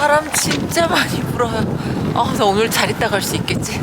바람 진짜 많이 불어요. 나 오늘 잘 있다 갈 수 있겠지?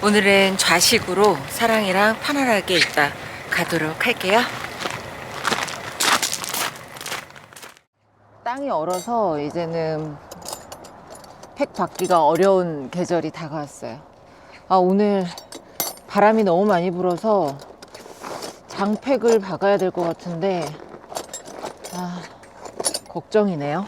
오늘은 좌식으로 사랑이랑 편안하게 있다 가도록 할게요. 땅이 얼어서 이제는 팩 받기가 어려운 계절이 다가왔어요. 오늘 바람이 너무 많이 불어서 장팩을 박아야 될 것 같은데 걱정이네요.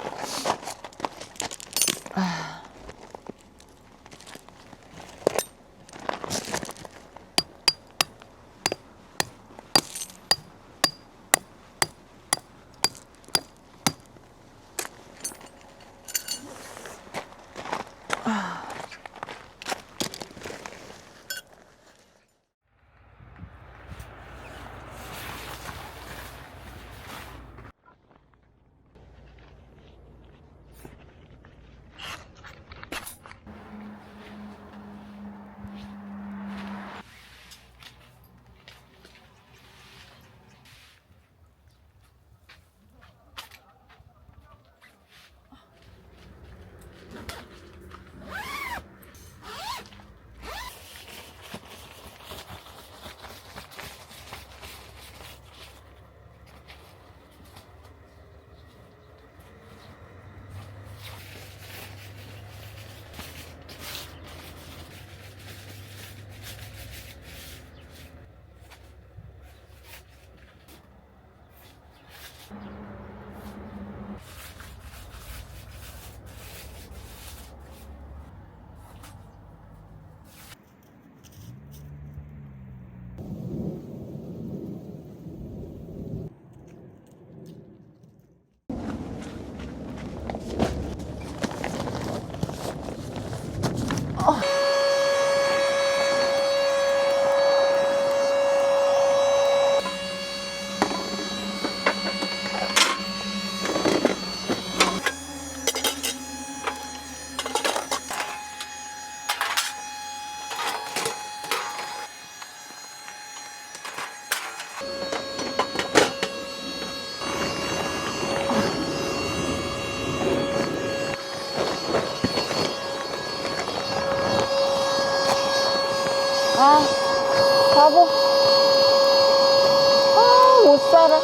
따라.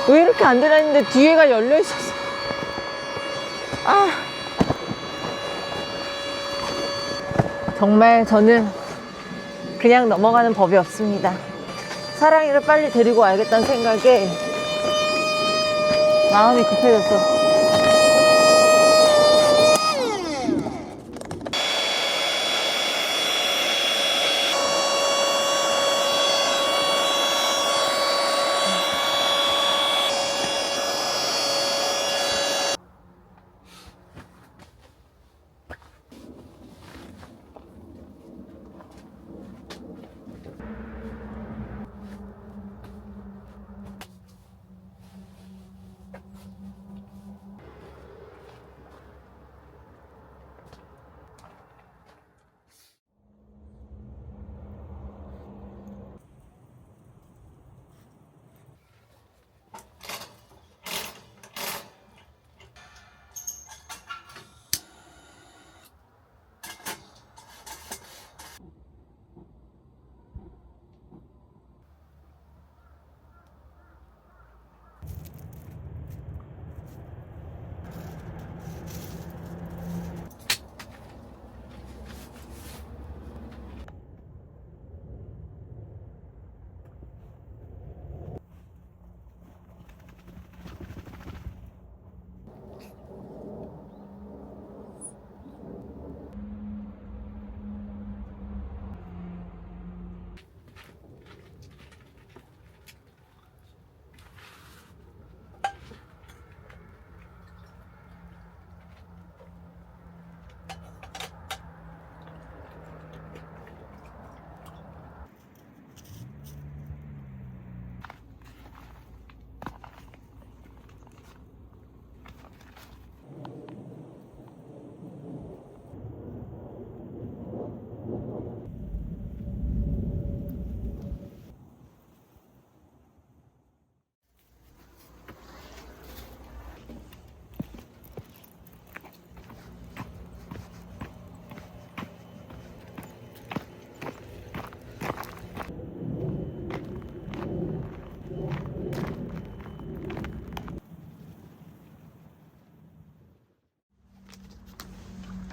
왜 이렇게 안 들어있는데 뒤에가 열려 있었어. 아. 정말 저는 그냥 넘어가는 법이 없습니다. 사랑이를 빨리 데리고 와야겠다는 생각에 마음이 급해졌어.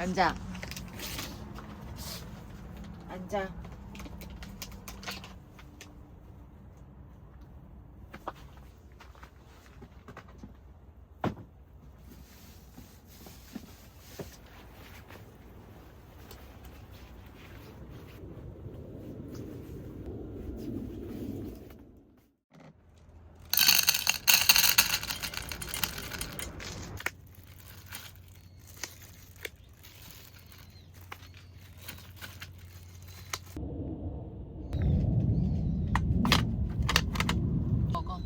앉아. 앉아. 먹어.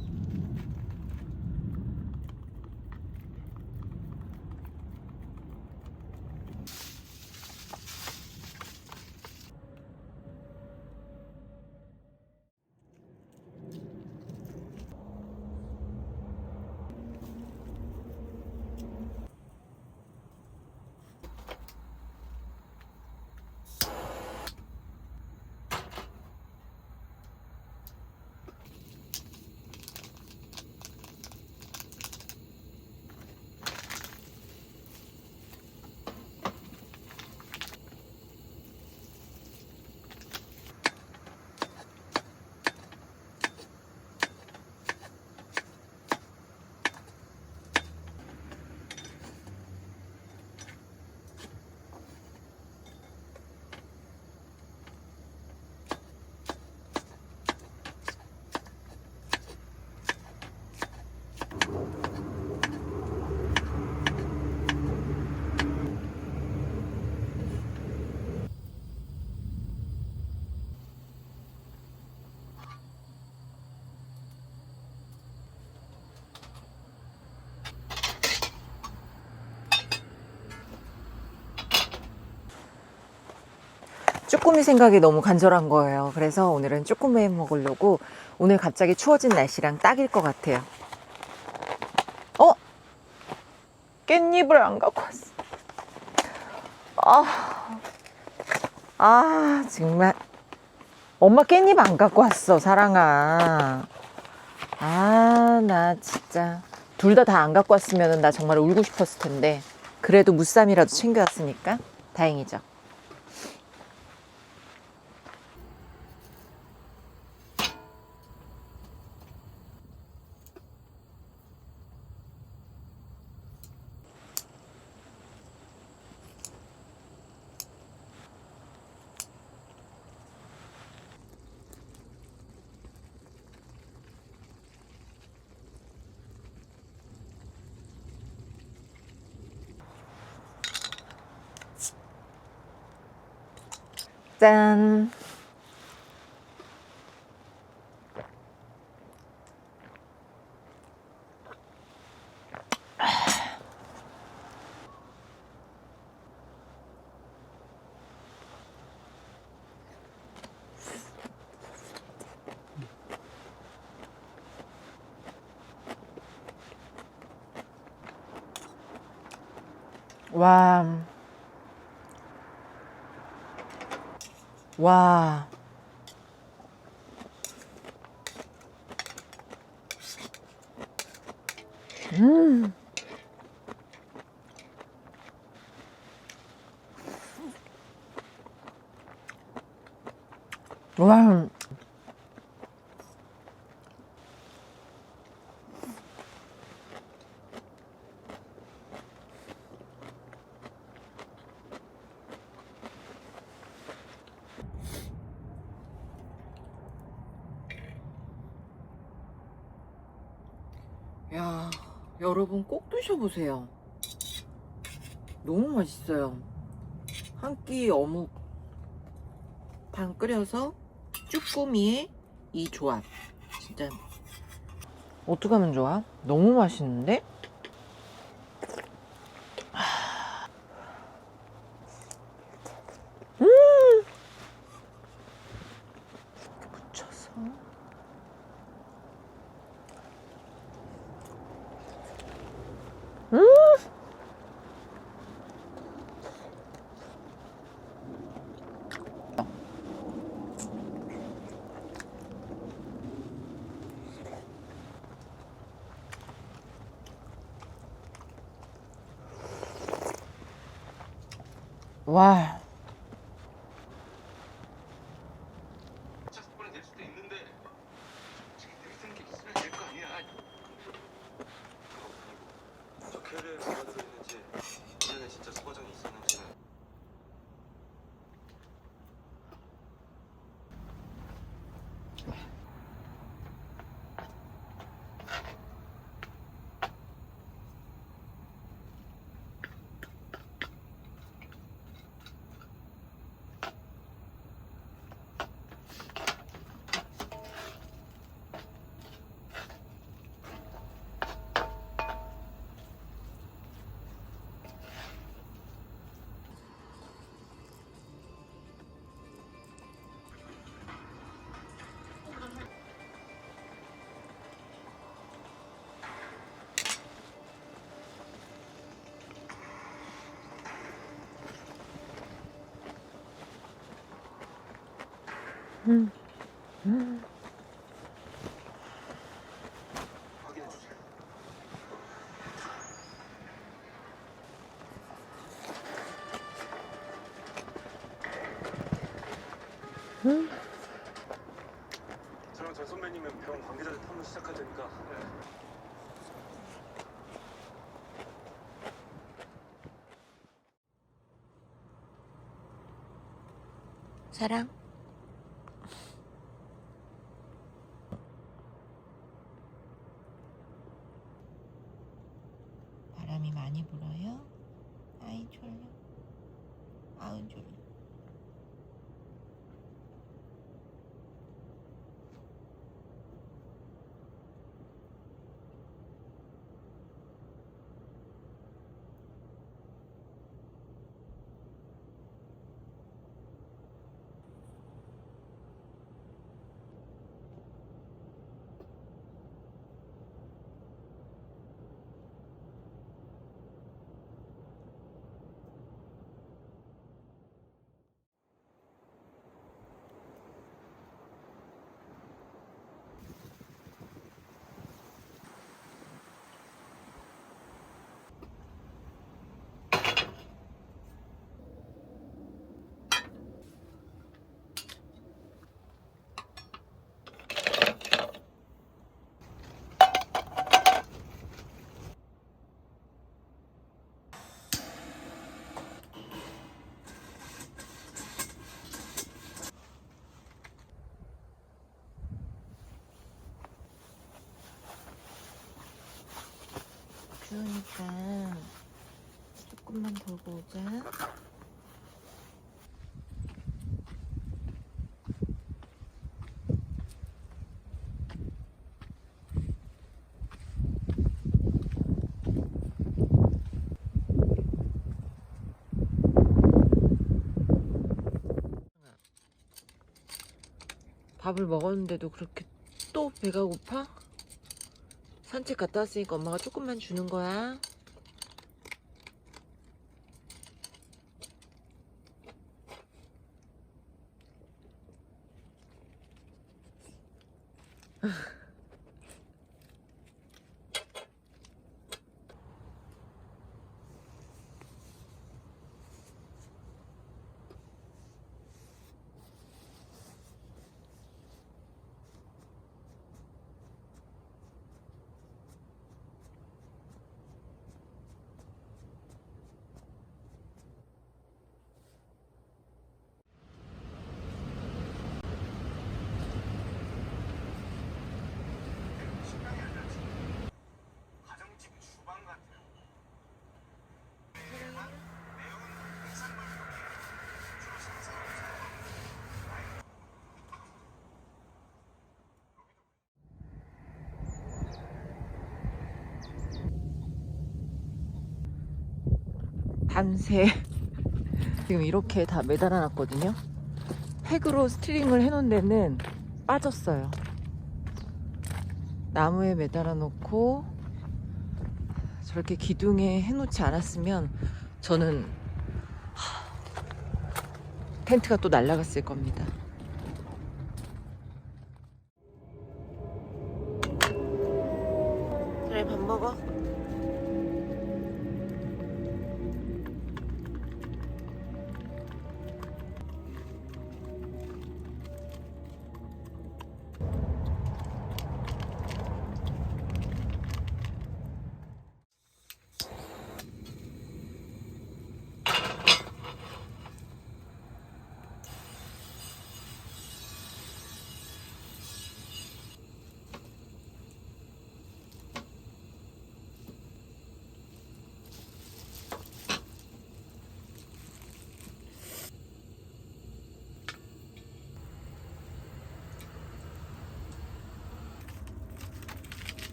쭈꾸미 생각이 너무 간절한 거예요. 그래서 오늘은 쭈꾸미 해 먹으려고. 오늘 갑자기 추워진 날씨랑 딱일 것 같아요. 깻잎을 안 갖고 왔어. 정말 엄마 깻잎 안 갖고 왔어, 사랑아. 아, 나 진짜. 둘 다 안 갖고 왔으면 나 정말 울고 싶었을 텐데. 그래도 무쌈이라도 챙겨왔으니까 다행이죠. 짠. 와. 와. 와. 야, 여러분 꼭 드셔보세요. 너무 맛있어요. 한 끼 어묵 반 끓여서 쭈꾸미의 이 조합. 진짜. 어떻게 하면 좋아? 너무 맛있는데? 묻혀서. 와. 낼 수도 있는데 지금 내리는 게 있으면 될 거 아니야. 저 캐리어에 뭐가 들어있는지 안에 진짜 소과장이 있었는지는 확인해 주세요. 저랑 전 선배님은 병원 관계자들 탐문 시작할 테니까. 사랑? 바람이 많이 불어요? 아이 졸려. 아우 졸려. 추우니까 조금만 보고 오자. 밥을 먹었는데도 그렇게 또 배가 고파? 산책 갔다 왔으니까 엄마가 조금만 주는 거야. 식당이 아니라 지금 가정집 주방 같아요. 매운 해산물 요리 주로 생산하고 밤새 지금 이렇게 다 매달아 놨거든요. 팩으로 스트링을 해놓은 데는 빠졌어요. 나무에 매달아 놓고 저렇게 기둥에 해놓지 않았으면 저는 텐트가 또 날아갔을 겁니다. 그래, 밥 먹어.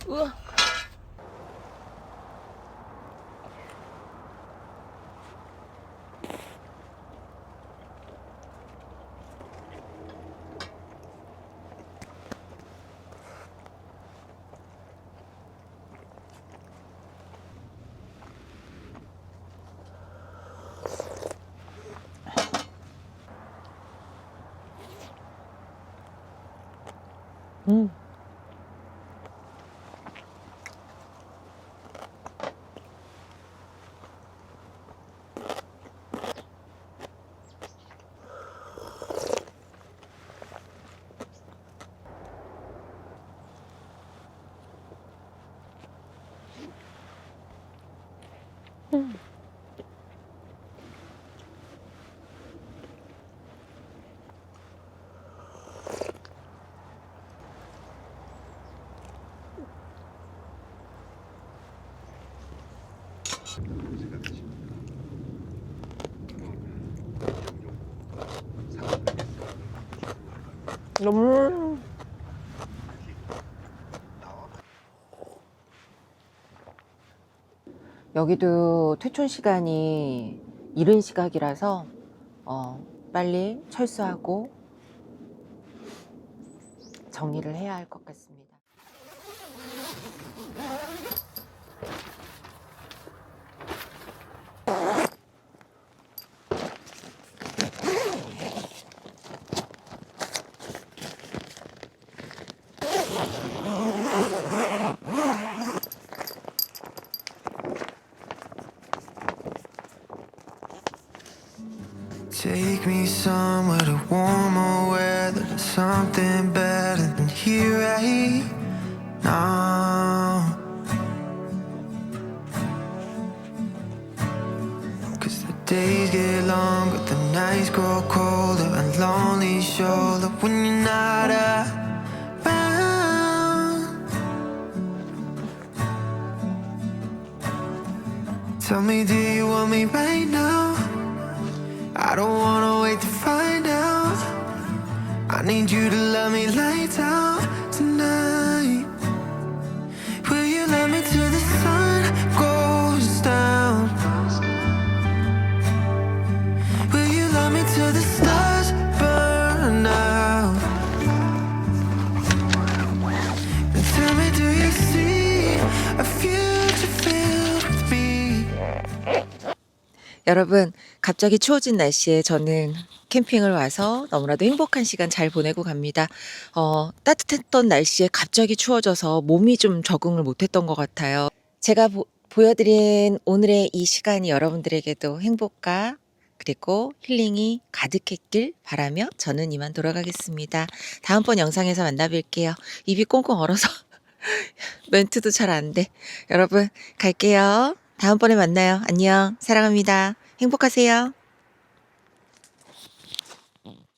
우와. 음. 너무 여기도 퇴촌 시간이 이른 시각이라서 빨리 철수하고 정리를 해야 할 것 같습니다. Take me somewhere to warmer weather, to something better than here right now. 'Cause the days get longer, the nights grow colder, and lonely shoulder when you're not around. Tell me, do you want me right now? I don't wanna wait to find out. I need you to love me lights out tonight. Will you love me till the sun goes down? Will you love me till the stars burn out? And tell me, do you see a future filled with me? 여러분, 갑자기 추워진 날씨에 저는 캠핑을 와서 너무나도 행복한 시간 잘 보내고 갑니다. 따뜻했던 날씨에 갑자기 추워져서 몸이 좀 적응을 못했던 것 같아요. 제가 보여드린 오늘의 이 시간이 여러분들에게도 행복과 그리고 힐링이 가득했길 바라며 저는 이만 돌아가겠습니다. 다음번 영상에서 만나뵐게요. 입이 꽁꽁 얼어서 멘트도 잘 안 돼. 여러분, 갈게요. 다음번에 만나요. 안녕. 사랑합니다. 행복하세요.